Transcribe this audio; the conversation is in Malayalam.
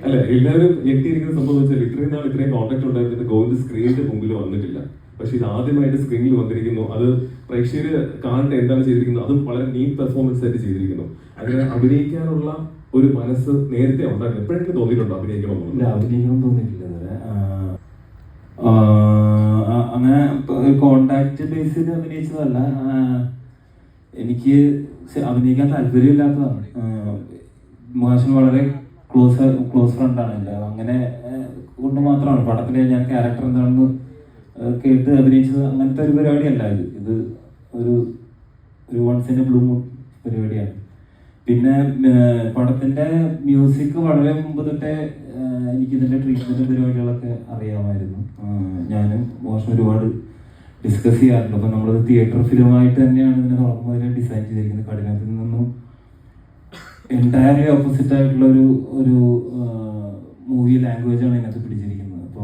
അല്ല എല്ലാവരും ഞെട്ടിയിരിക്കുന്ന സംഭവം വെച്ചാൽ ഇത്രയും നാൾ ഇത്രയും കോൺടാക്ട് ഉണ്ടായിരുന്നിട്ട് ഗോവിന്ദ് സ്ക്രീനിന്റെ മുമ്പിൽ വന്നിട്ടില്ല. പക്ഷെ ഇത് ആദ്യമായിട്ട് സ്ക്രീനിൽ വന്നിരിക്കുന്നു. അത് പ്രേക്ഷകര് കാണട്ടെ എന്താണ് ചെയ്തിരിക്കുന്നത്. അതും വളരെ നീറ്റ് പെർഫോമൻസ് ആയിട്ട് ചെയ്തിരിക്കുന്നു. അങ്ങനെ അഭിനയിക്കാനുള്ള ഒരു മനസ്സ് നേരത്തെ ഉണ്ടായിരുന്നു. എപ്പോഴെങ്കിലും തോന്നിയിട്ടുണ്ടോ അഭിനയിക്കണമെന്ന്? അഭിനയിക്കണം തോന്നിയിട്ടില്ല ഇതുവരെ. അങ്ങനെ കോണ്ടാക്ട് ബേസിൽ അഭിനയിച്ചതല്ല. എനിക്ക് അഭിനയിക്കാൻ താല്പര്യമില്ലാത്തതാണ്. മുഹാശൻ വളരെ ക്ലോസ് ഫ്രണ്ടാണ് എൻ്റെ. അങ്ങനെ കൊണ്ട് മാത്രമാണ് പടത്തിലെ ഞാൻ ക്യാരക്ടർ എന്താണെന്ന് കേട്ട് അഭിനയിച്ചത്. അങ്ങനത്തെ ഒരു പരിപാടിയല്ല ഇത്. ഇത് ഒരു once in a blue moon പരിപാടിയാണ്. പിന്നെ പടത്തിന്റെ മ്യൂസിക് വളരെ മുമ്പ് തൊട്ടേ എനിക്കിതിന്റെ ട്രീറ്റ്മെന്റ് പരിപാടികളൊക്കെ അറിയാമായിരുന്നു. ഞാനും മോശം ഒരുപാട് ഡിസ്കസ് ചെയ്യാറുണ്ട്. അപ്പൊ നമ്മളത് തിയേറ്റർ ഫിലിമായിട്ട് തന്നെയാണ് ഇതിനെ തുടങ്ങുന്നതിനെ ഡിസൈൻ ചെയ്തിരിക്കുന്നത്. കഠിനത്തിൽ നിന്നും എൻറ്റയർലി ഓപ്പോസിറ്റ് ആയിട്ടുള്ള ഒരു മൂവി ലാംഗ്വേജ് ആണ് ഇതിനകത്ത് പിടിച്ചിരിക്കുന്നത്.